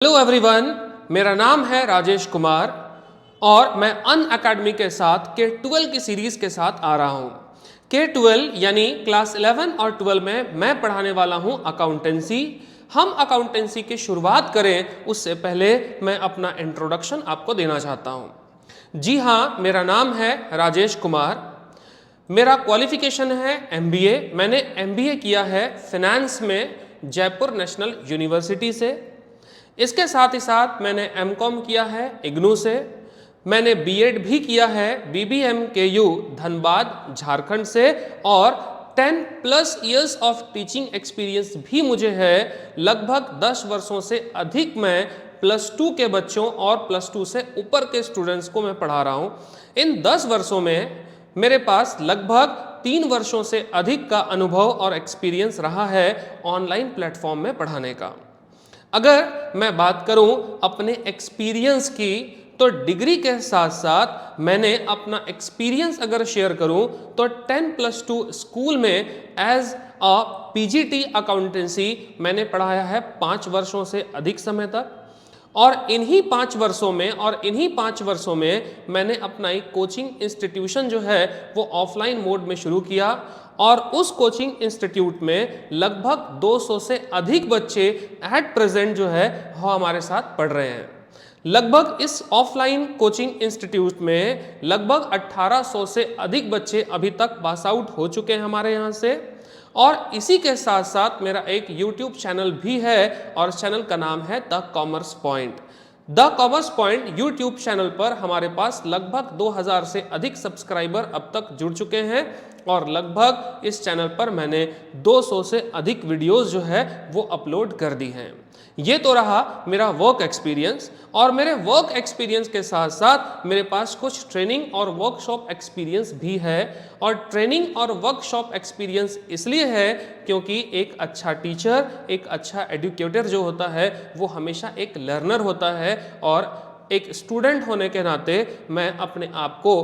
Hello everyone, मेरा नाम है राजेश कुमार और मैं अन अकेडमी के साथ K12 की सीरीज के साथ आ रहा हूँ। K12 यानी क्लास 11 और 12 में मैं पढ़ाने वाला हूँ अकाउंटेंसी। हम अकाउंटेंसी की शुरुआत करें उससे पहले मैं अपना इंट्रोडक्शन आपको देना चाहता हूँ। जी हाँ, मेरा नाम है राजेश कुमार। मेरा क्वालिफिकेशन है MBA। मैंने MBA किया है फिनेंस में जयपुर नेशनल यूनिवर्सिटी से। इसके साथ ही साथ मैंने MCOM किया है इग्नू से। मैंने B.Ed भी किया है BBMKU धनबाद झारखंड से और 10+ इयर्स ऑफ टीचिंग एक्सपीरियंस भी मुझे है। लगभग 10 वर्षों से अधिक मैं +2 के बच्चों और +2 से ऊपर के स्टूडेंट्स को मैं पढ़ा रहा हूँ। इन 10 वर्षों में मेरे पास लगभग 3 वर्षों से अधिक का अनुभव और एक्सपीरियंस रहा है ऑनलाइन प्लेटफॉर्म में पढ़ाने का। अगर मैं बात करूं अपने एक्सपीरियंस की तो डिग्री के साथ साथ मैंने अपना एक्सपीरियंस अगर शेयर करूं तो 10+2 स्कूल में एज अ PGT अकाउंटेंसी मैंने पढ़ाया है 5 वर्षों से अधिक समय तक। और इन्हीं 5 वर्षों में मैंने अपना एक कोचिंग इंस्टीट्यूशन जो है वो ऑफलाइन मोड में शुरू किया और उस कोचिंग इंस्टीट्यूट में लगभग 200 से अधिक बच्चे एट प्रेजेंट जो है वो हमारे साथ पढ़ रहे हैं। लगभग इस ऑफलाइन कोचिंग इंस्टीट्यूट में लगभग 1800 से अधिक बच्चे अभी तक पास आउट हो चुके हैं हमारे यहाँ से। और इसी के साथ साथ मेरा एक YouTube चैनल भी है और चैनल का नाम है the commerce point. The commerce point YouTube channel पर हमारे पास लगभग 2000 से अधिक सब्सक्राइबर अब तक जुड़ चुके हैं और लगभग इस चैनल पर मैंने 200 से अधिक वीडियोस जो है वो अपलोड कर दी हैं। ये तो रहा मेरा वर्क एक्सपीरियंस और मेरे वर्क एक्सपीरियंस के साथ साथ मेरे पास कुछ ट्रेनिंग और वर्कशॉप एक्सपीरियंस भी है। और ट्रेनिंग और वर्कशॉप एक्सपीरियंस इसलिए है क्योंकि एक अच्छा टीचर, एक अच्छा एजुकेटर जो होता है वो हमेशा एक लर्नर होता है और एक स्टूडेंट होने के नाते मैं अपने आप को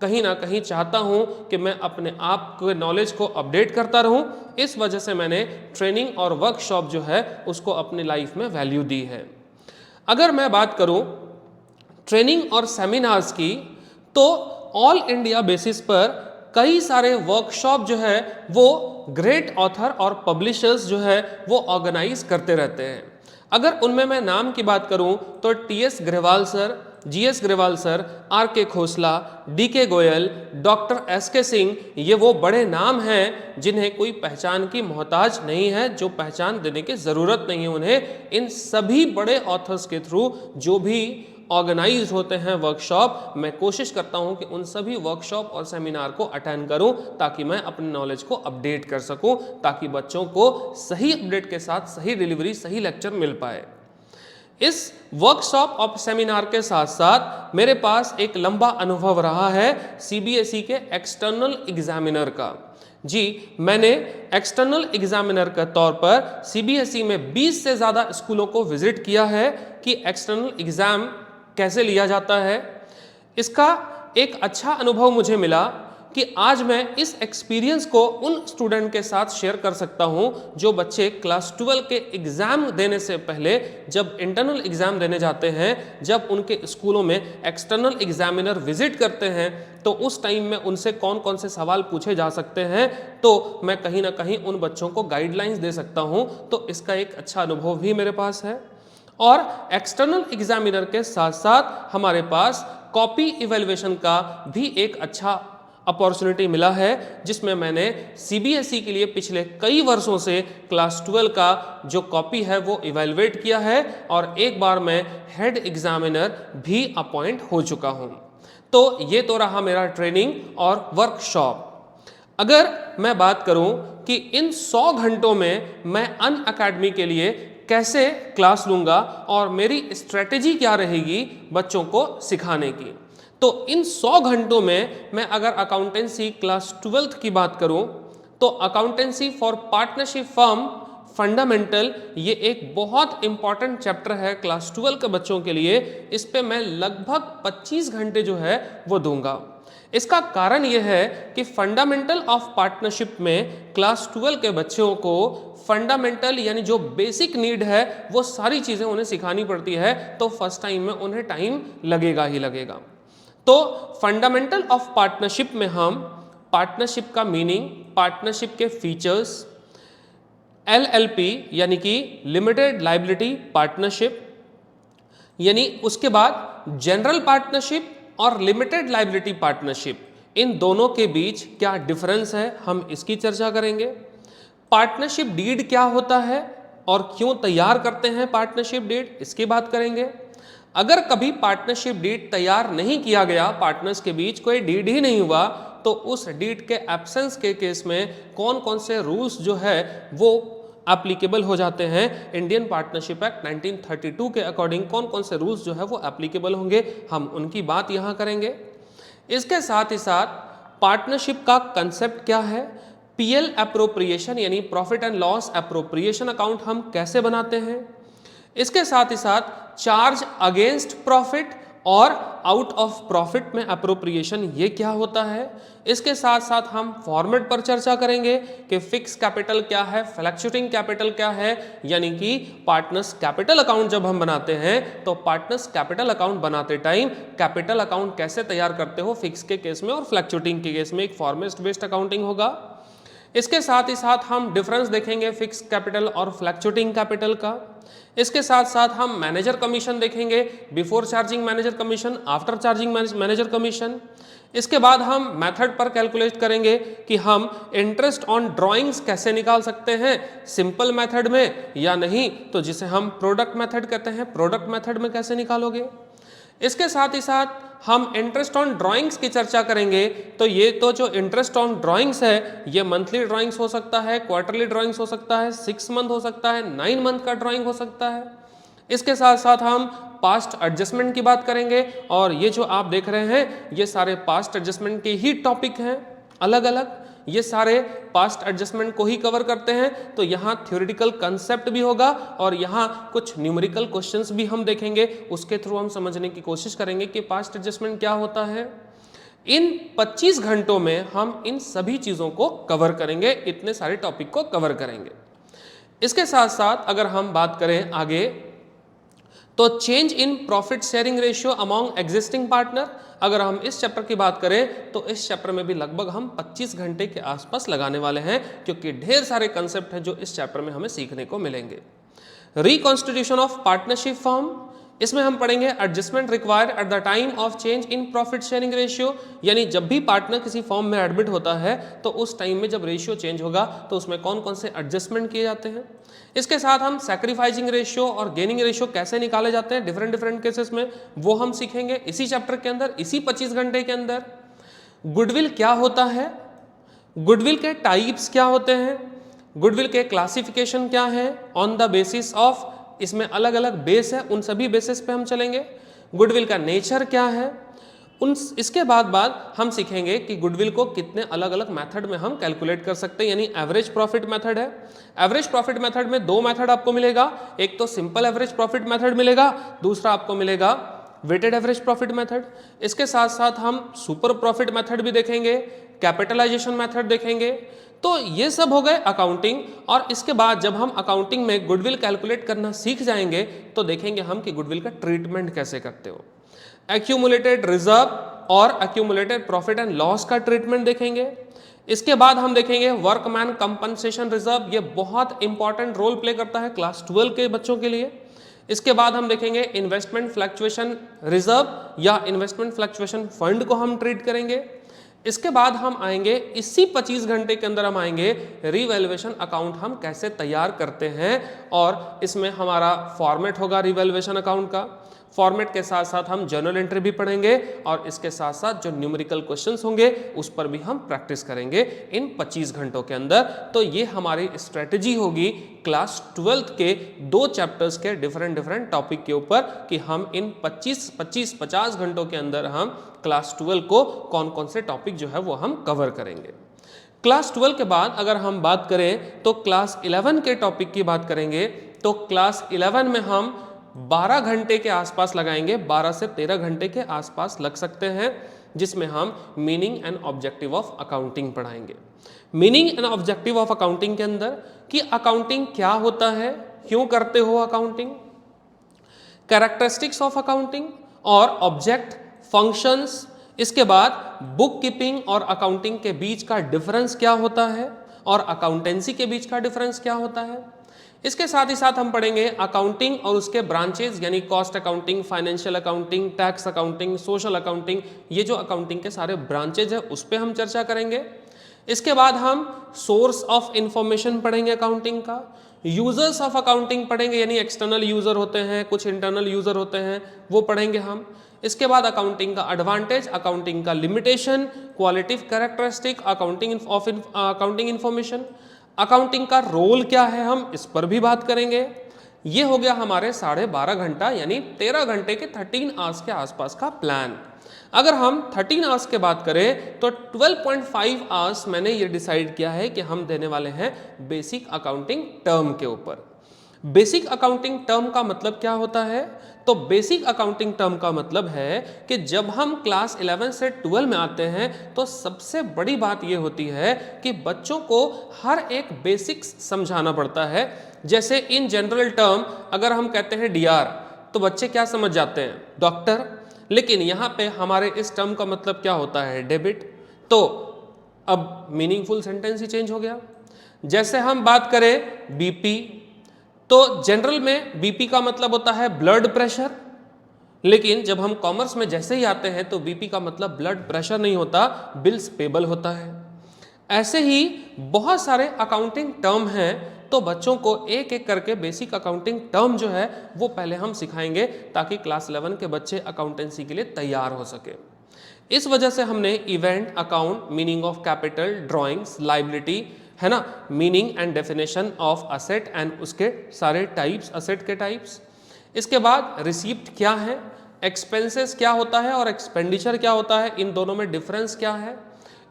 कहीं ना कहीं चाहता हूं कि मैं अपने आप के नॉलेज को अपडेट करता रहूं। इस वजह से मैंने ट्रेनिंग और वर्कशॉप जो है उसको अपनी लाइफ में वैल्यू दी है। अगर मैं बात करूं ट्रेनिंग और सेमिनार्स की तो ऑल इंडिया बेसिस पर कई सारे वर्कशॉप जो है वो ग्रेट ऑथर और पब्लिशर्स जो है वो ऑर्गेनाइज करते रहते हैं। अगर उनमें मैं नाम की बात करूं तो TS Grewal sir, GS Grewal sir, RK Khosla, DK Goyal, doctor SK Singh, ये वो बड़े नाम हैं जिन्हें कोई पहचान की मोहताज नहीं है, जो पहचान देने की ज़रूरत नहीं है उन्हें। इन सभी बड़े ऑथर्स के थ्रू जो भी ऑर्गेनाइज होते हैं वर्कशॉप, मैं कोशिश करता हूं कि उन सभी वर्कशॉप और सेमिनार को अटेंड करूं ताकि मैं अपने नॉलेज को अपडेट कर सकूं, ताकि बच्चों को सही अपडेट के साथ सही डिलीवरी, सही लेक्चर मिल पाए। इस वर्कशॉप और सेमिनार के साथ साथ मेरे पास एक लंबा अनुभव रहा है CBSE के एक्सटर्नल एग्जामिनर का। जी, मैंने एक्सटर्नल एग्जामिनर के तौर पर CBSE में 20 से ज़्यादा स्कूलों को विजिट किया है कि एक्सटर्नल एग्ज़ाम कैसे लिया जाता है। इसका एक अच्छा अनुभव मुझे मिला कि आज मैं इस एक्सपीरियंस को उन स्टूडेंट के साथ शेयर कर सकता हूं जो बच्चे क्लास 12 के एग्ज़ाम देने से पहले जब इंटरनल एग्ज़ाम देने जाते हैं, जब उनके स्कूलों में एक्सटर्नल एग्जामिनर विजिट करते हैं तो उस टाइम में उनसे कौन कौन से सवाल पूछे जा सकते हैं, तो मैं कहीं ना कहीं उन बच्चों को गाइडलाइंस दे सकता हूं। तो इसका एक अच्छा अनुभव भी मेरे पास है। और एक्सटर्नल एग्जामिनर के साथ साथ हमारे पास कॉपी इवैल्यूएशन का भी एक अच्छा अपॉर्चुनिटी मिला है, जिसमें मैंने CBSE के लिए पिछले कई वर्षों से क्लास 12 का जो कॉपी है वो इवैल्यूएट किया है और एक बार मैं हेड एग्जामिनर भी अपॉइंट हो चुका हूं। तो ये तो रहा मेरा ट्रेनिंग और वर्कशॉप। अगर मैं बात करूं कि इन 100 घंटों में मैं अन अकेडमी के लिए कैसे क्लास लूँगा और मेरी स्ट्रेटेजी क्या रहेगी बच्चों को सिखाने की, तो इन 100 घंटों में मैं अगर अकाउंटेंसी क्लास 12th की बात करूं तो accountancy for partnership firm fundamental, ये एक बहुत इंपॉर्टेंट चैप्टर है क्लास 12 के बच्चों के लिए। इस पे मैं लगभग 25 घंटे जो है वो दूंगा। इसका कारण यह है कि फंडामेंटल ऑफ पार्टनरशिप में क्लास 12 के बच्चों को फंडामेंटल यानी जो बेसिक नीड है वो सारी चीज़ें उन्हें सिखानी पड़ती है, तो फर्स्ट टाइम में उन्हें टाइम लगेगा ही लगेगा। तो फंडामेंटल ऑफ पार्टनरशिप में हम पार्टनरशिप का मीनिंग, पार्टनरशिप के फीचर्स, LLP यानी कि लिमिटेड लायबिलिटी पार्टनरशिप, यानी उसके बाद जनरल पार्टनरशिप और लिमिटेड लायबिलिटी पार्टनरशिप, इन दोनों के बीच क्या डिफरेंस है हम इसकी चर्चा करेंगे। पार्टनरशिप डीड क्या होता है और क्यों तैयार करते हैं पार्टनरशिप डीड, इसकी बात करेंगे। अगर कभी पार्टनरशिप डीड तैयार नहीं किया गया, पार्टनर्स के बीच कोई डीड ही नहीं हुआ, तो उस डीड के एब्सेंस के केस में कौन कौन से रूल्स जो है वो एप्लीकेबल हो जाते हैं। इंडियन पार्टनरशिप एक्ट 1932 के अकॉर्डिंग कौन कौन से रूल्स जो है वो एप्लीकेबल होंगे, हम उनकी बात यहाँ करेंगे। इसके साथ ही साथ पार्टनरशिप का कंसेप्ट क्या है, PL अप्रोप्रिएशन यानी profit and loss appropriation account हम कैसे बनाते हैं। इसके साथ ही साथ चार्ज अगेंस्ट प्रॉफिट और आउट ऑफ प्रॉफिट में अप्रोप्रिएशन ये क्या होता है। इसके साथ साथ हम फॉर्मेट पर चर्चा करेंगे कि फिक्स कैपिटल क्या है, फ्लक्चुएटिंग कैपिटल क्या है, यानी कि पार्टनर्स कैपिटल अकाउंट जब हम बनाते हैं तो पार्टनर्स कैपिटल अकाउंट बनाते टाइम कैपिटल अकाउंट कैसे तैयार करते हो फिक्स के केस में और फ्लक्चुएटिंग के केस में, एक फॉर्मेट बेस्ड अकाउंटिंग होगा। इसके साथ ही साथ हम डिफरेंस देखेंगे फिक्स कैपिटल और फ्लक्चुएटिंग कैपिटल का। इसके साथ साथ हम मैनेजर कमीशन देखेंगे, before charging manager commission, after charging manager commission. इसके बाद हम मेथड पर कैलकुलेट करेंगे कि हम इंटरेस्ट ऑन ड्राइंग्स कैसे निकाल सकते हैं, सिंपल मेथड में या नहीं तो जिसे हम प्रोडक्ट मेथड कहते हैं, प्रोडक्ट मेथड में कैसे निकालोगे। इसके साथ ही साथ हम इंटरेस्ट ऑन ड्राइंग्स की चर्चा करेंगे। तो ये तो जो इंटरेस्ट ऑन ड्राइंग्स है ये मंथली ड्राइंग्स हो सकता है, क्वार्टरली ड्राइंग्स हो सकता है, 6 मंथ हो सकता है, 9 मंथ का ड्राइंग हो सकता है। इसके साथ साथ हम पास्ट एडजस्टमेंट की बात करेंगे और ये जो आप देख रहे हैं ये सारे पास्ट एडजस्टमेंट के ही टॉपिक हैं, अलग अलग ये सारे पास्ट एडजस्टमेंट को ही कवर करते हैं। तो यहाँ थ्योरेटिकल कंसेप्ट भी होगा और यहाँ कुछ न्यूमेरिकल क्वेश्चंस भी हम देखेंगे, उसके थ्रू हम समझने की कोशिश करेंगे कि पास्ट एडजस्टमेंट क्या होता है। इन 25 घंटों में हम इन सभी चीज़ों को कवर करेंगे, इतने सारे टॉपिक को कवर करेंगे। इसके साथ साथ अगर हम बात करें आगे तो change in profit sharing ratio among existing partner, अगर हम इस चैप्टर की बात करें तो इस चैप्टर में भी लगभग हम 25 घंटे के आसपास लगाने वाले हैं, क्योंकि ढेर सारे कंसेप्ट हैं जो इस चैप्टर में हमें सीखने को मिलेंगे। रिकॉन्स्टिट्यूशन ऑफ पार्टनरशिप फॉर्म, इसमें हम पढ़ेंगे adjustment required at the time of change in profit sharing ratio, यानी जब भी पार्टनर किसी फॉर्म में एडमिट होता है तो उस टाइम में जब रेशियो चेंज होगा तो उसमें कौन कौन से एडजस्टमेंट किए जाते हैं। इसके साथ हम सैक्रिफाइसिंग रेशियो और गेनिंग रेशियो कैसे निकाले जाते हैं डिफरेंट केसेस में, वो हम सीखेंगे इसी चैप्टर के अंदर, इसी 25 घंटे के अंदर। गुडविल क्या होता है, गुडविल के टाइप्स क्या होते हैं, गुडविल के क्लासिफिकेशन क्या है ऑन द बेसिस ऑफ, इसमें अलग अलग बेस है, उन सभी बेसिस पे हम चलेंगे। गुडविल का नेचर क्या है, इसके बाद हम सीखेंगे कि गुडविल को कितने अलग अलग मेथड में हम कैलकुलेट कर सकते हैं, यानी एवरेज प्रॉफिट मेथड है। एवरेज प्रॉफिट मेथड में 2 मेथड आपको मिलेगा, एक तो सिंपल एवरेज प्रॉफिट मेथड मिलेगा, दूसरा आपको मिलेगा वेटेड एवरेज प्रॉफिट मेथड। इसके साथ साथ हम सुपर प्रॉफिट मेथड भी देखेंगे, कैपिटलाइजेशन मेथड देखेंगे। तो ये सब हो गए अकाउंटिंग, और इसके बाद जब हम अकाउंटिंग में गुडविल कैलकुलेट करना सीख जाएंगे तो देखेंगे हम कि गुडविल का ट्रीटमेंट कैसे करते हो। एक्यूमुलेटेड रिजर्व और एक्यूमुलेटेड प्रॉफिट एंड लॉस का ट्रीटमेंट देखेंगे। इसके बाद हम देखेंगे वर्कमैन कंपनसेशन रिजर्व, ये बहुत इंपॉर्टेंट रोल प्ले करता है क्लास 12 के बच्चों के लिए। इसके बाद हम देखेंगे इन्वेस्टमेंट फ्लक्चुएशन रिजर्व या इन्वेस्टमेंट फ्लक्चुएशन फंड को हम ट्रीट करेंगे। इसके बाद हम आएंगे इसी 25 घंटे के अंदर हम आएंगे रिवैल्यूएशन अकाउंट हम कैसे तैयार करते हैं, और इसमें हमारा फॉर्मेट होगा रिवैल्यूएशन अकाउंट का। फॉर्मेट के साथ साथ हम जर्नल एंट्री भी पढ़ेंगे और इसके साथ साथ जो न्यूमेरिकल क्वेश्चंस होंगे उस पर भी हम प्रैक्टिस करेंगे इन 25 घंटों के अंदर। तो ये हमारी स्ट्रेटजी होगी क्लास 12th के 2 चैप्टर्स के डिफरेंट टॉपिक के ऊपर कि हम इन 50 घंटों के अंदर हम क्लास 12 को कौन कौन से टॉपिक जो है वो हम कवर करेंगे। क्लास 12 के बाद अगर हम बात करें तो क्लास 11 के टॉपिक की बात करेंगे। तो क्लास 11 में हम 12 घंटे के आसपास लगाएंगे, 12 से 13 घंटे के आसपास लग सकते हैं। जिसमें हम meaning and objective of accounting पढ़ाएंगे। Meaning and objective of accounting के अंदर कि अकाउंटिंग क्या होता है, क्यों करते हो अकाउंटिंग, कैरेक्टरिस्टिक्स ऑफ अकाउंटिंग और ऑब्जेक्ट, फंक्शंस, इसके बाद बुक कीपिंग और अकाउंटिंग के बीच का डिफरेंस क्या होता है और अकाउंटेंसी के बीच का डिफरेंस क्या होता है। इसके साथ ही साथ हम पढ़ेंगे अकाउंटिंग और उसके ब्रांचेज यानी cost accounting, financial accounting, tax accounting, social accounting, ये जो अकाउंटिंग के सारे ब्रांचेज है उस पर हम चर्चा करेंगे। इसके बाद हम सोर्स ऑफ इंफॉर्मेशन पढ़ेंगे अकाउंटिंग का, यूजर्स ऑफ अकाउंटिंग पढ़ेंगे यानी एक्सटर्नल यूजर होते हैं, कुछ इंटरनल यूजर होते हैं, वो पढ़ेंगे हम। इसके बाद अकाउंटिंग का एडवांटेज, अकाउंटिंग का limitation, qualitative characteristic, accounting information, accounting का रोल क्या है, हम इस पर भी बात करेंगे। ये हो गया हमारे 12.5 घंटा यानी 13 घंटे के 13 आवर्स के आसपास का प्लान। अगर हम 13 आवर्स के बात करें तो 12.5 आवर्स मैंने ये डिसाइड किया है कि हम देने वाले हैं बेसिक अकाउंटिंग टर्म के ऊपर। बेसिक अकाउंटिंग टर्म का मतलब क्या होता है? तो बेसिक अकाउंटिंग टर्म का मतलब है कि जब हम क्लास 11 से 12 में आते हैं तो सबसे बड़ी बात यह होती है कि बच्चों को हर एक बेसिक्स समझाना पड़ता है। जैसे इन जनरल टर्म अगर हम कहते हैं डीआर तो बच्चे क्या समझ जाते हैं? डॉक्टर। लेकिन यहाँ पे हमारे इस टर्म का मतलब क्या होता है? डेबिट। तो अब मीनिंगफुल सेंटेंस ही चेंज हो गया। जैसे हम बात करें बीपी, तो जनरल में बीपी का मतलब होता है ब्लड प्रेशर, लेकिन जब हम कॉमर्स में जैसे ही आते हैं तो बीपी का मतलब ब्लड प्रेशर नहीं होता, बिल्स पेबल होता है। ऐसे ही बहुत सारे अकाउंटिंग टर्म हैं, तो बच्चों को एक एक करके बेसिक अकाउंटिंग टर्म जो है वो पहले हम सिखाएंगे ताकि क्लास 11 के बच्चे अकाउंटेंसी के लिए तैयार हो सके। इस वजह से हमने event account, meaning of capital, drawings, liability, है ना, meaning and definition of asset and उसके सारे टाइप्स, असेट के टाइप्स। इसके बाद रिसीप्ट क्या है, एक्सपेंसेस क्या होता है और एक्सपेंडिचर क्या होता है, इन दोनों में डिफरेंस क्या है,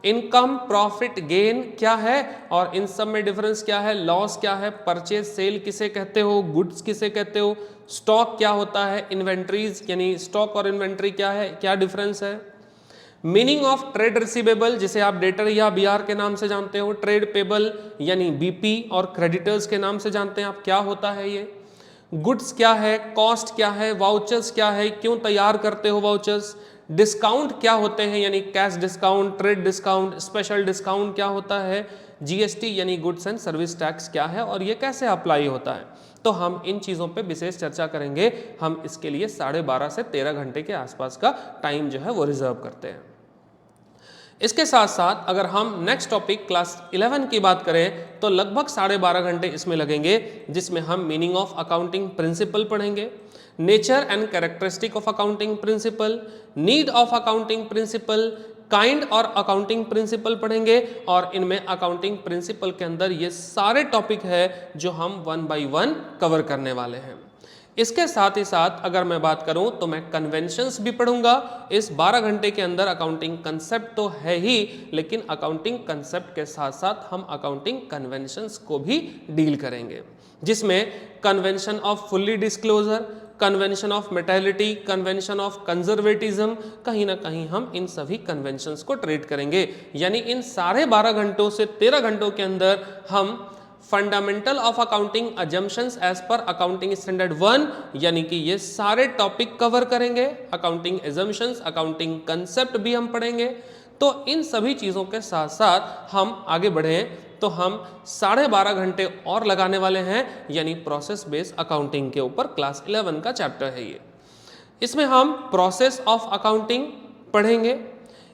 इनकम, प्रॉफिट, गेन क्या है और इन सब में डिफरेंस क्या है, लॉस क्या है, परचेज सेल किसे कहते हो, गुड्स किसे कहते हो, स्टॉक क्या होता है, इन्वेंट्रीज यानी स्टॉक और इन्वेंट्री क्या है, क्या डिफरेंस है, मीनिंग ऑफ ट्रेड रिसीवेबल जिसे आप डेटर या बीआर के नाम से जानते हो, ट्रेड पेबल यानी बीपी और क्रेडिटर्स के नाम से जानते हैं आप, क्या होता है ये, गुड्स क्या है, कॉस्ट क्या है, वाउचर्स क्या है, क्यों तैयार करते हो वाउचर्स, डिस्काउंट क्या होते हैं यानी cash discount, trade discount, special discount क्या होता है, जीएसटी यानी गुड्स एंड सर्विस टैक्स क्या है और ये कैसे अप्लाई होता है। तो हम इन चीज़ों पे विशेष चर्चा करेंगे। हम इसके लिए 12.5 से 13 घंटे के आसपास का टाइम जो है वो रिजर्व करते हैं। इसके साथ साथ अगर हम नेक्स्ट टॉपिक क्लास 11 की बात करें तो लगभग 12.5 घंटे इसमें लगेंगे, जिसमें हम मीनिंग ऑफ अकाउंटिंग प्रिंसिपल पढ़ेंगे, nature and characteristic of accounting principle, need of accounting principle, kind और अकाउंटिंग प्रिंसिपल पढ़ेंगे और इनमें अकाउंटिंग प्रिंसिपल के अंदर ये सारे टॉपिक है जो हम 1 बाय 1 कवर करने वाले हैं। इसके साथ ही साथ अगर मैं बात करूं तो मैं कन्वेंशंस भी पढ़ूंगा। इस 12 घंटे के अंदर अकाउंटिंग कंसेप्ट तो है ही, लेकिन अकाउंटिंग कंसेप्ट के साथ साथ हम अकाउंटिंग कन्वेंशंस को भी डील करेंगे, जिसमें convention of fully disclosure, convention of materiality, convention of conservatism, कहीं ना कहीं हम इन सभी कन्वेंशंस को ट्रीट करेंगे। यानी इन सारे 12 घंटों से 13 घंटों के अंदर हम fundamental of accounting assumptions as per accounting standard 1 यानी कि ये सारे टॉपिक कवर करेंगे। अकाउंटिंग अजम्पशंस, अकाउंटिंग कंसेप्ट भी हम पढ़ेंगे। तो इन सभी चीज़ों के साथ साथ हम आगे बढ़ें तो हम 12.5 घंटे और लगाने वाले हैं, यानी प्रोसेस बेस्ड अकाउंटिंग के ऊपर क्लास 11 का चैप्टर है ये। इसमें हम प्रोसेस ऑफ अकाउंटिंग पढ़ेंगे,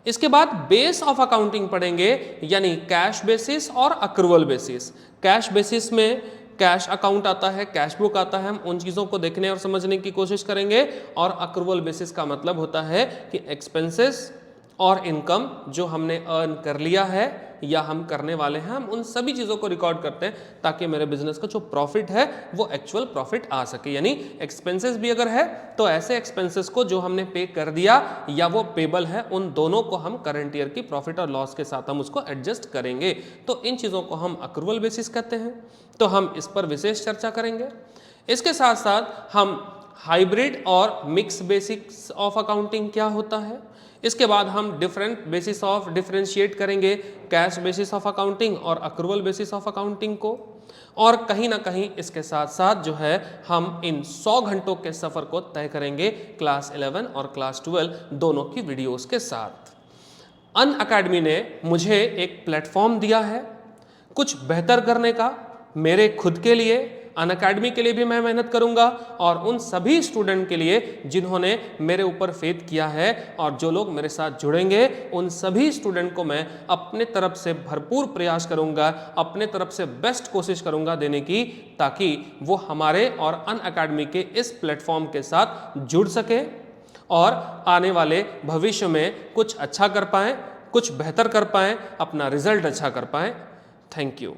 इसके बाद बेस ऑफ अकाउंटिंग पढ़ेंगे यानी कैश बेसिस और अक्रूवल बेसिस। कैश बेसिस में कैश अकाउंट आता है, कैश बुक आता है, हम उन चीज़ों को देखने और समझने की कोशिश करेंगे। और अक्रूवल बेसिस का मतलब होता है कि एक्सपेंसेस और इनकम जो हमने अर्न कर लिया है या हम करने वाले हैं, हम उन सभी चीज़ों को रिकॉर्ड करते हैं ताकि मेरे बिजनेस का जो प्रॉफिट है वो एक्चुअल प्रॉफिट आ सके। यानी एक्सपेंसेस भी अगर है तो ऐसे एक्सपेंसेस को जो हमने पे कर दिया या वो पेबल है, उन दोनों को हम करंट ईयर की प्रॉफिट और लॉस के साथ हम उसको एडजस्ट करेंगे। तो इन चीज़ों को हम अक्रूवल बेसिस कहते हैं, तो हम इस पर विशेष चर्चा करेंगे। इसके साथ साथ हम हाइब्रिड और मिक्स बेसिक्स ऑफ अकाउंटिंग क्या होता है, इसके बाद हम डिफरेंट बेसिस ऑफ डिफरेंशिएट करेंगे कैश बेसिस ऑफ अकाउंटिंग और अक्रूवल बेसिस ऑफ अकाउंटिंग को, और कहीं ना कहीं इसके साथ साथ जो है हम इन 100 घंटों के सफ़र को तय करेंगे क्लास 11 और क्लास 12 दोनों की वीडियोस के साथ। अनअकैडमी ने मुझे एक प्लेटफॉर्म दिया है कुछ बेहतर करने का, मेरे खुद के लिए, अनअकैडमी के लिए भी मैं मेहनत करूंगा और उन सभी स्टूडेंट के लिए जिन्होंने मेरे ऊपर फेथ किया है, और जो लोग मेरे साथ जुड़ेंगे उन सभी स्टूडेंट को मैं अपने तरफ से भरपूर प्रयास करूंगा, अपने तरफ से बेस्ट कोशिश करूंगा देने की, ताकि वो हमारे और अनअकैडमी के इस प्लेटफॉर्म के साथ जुड़ सके और आने वाले भविष्य में कुछ अच्छा कर पाएँ, कुछ बेहतर कर पाएँ, अपना रिजल्ट अच्छा कर पाएँ। Thank you.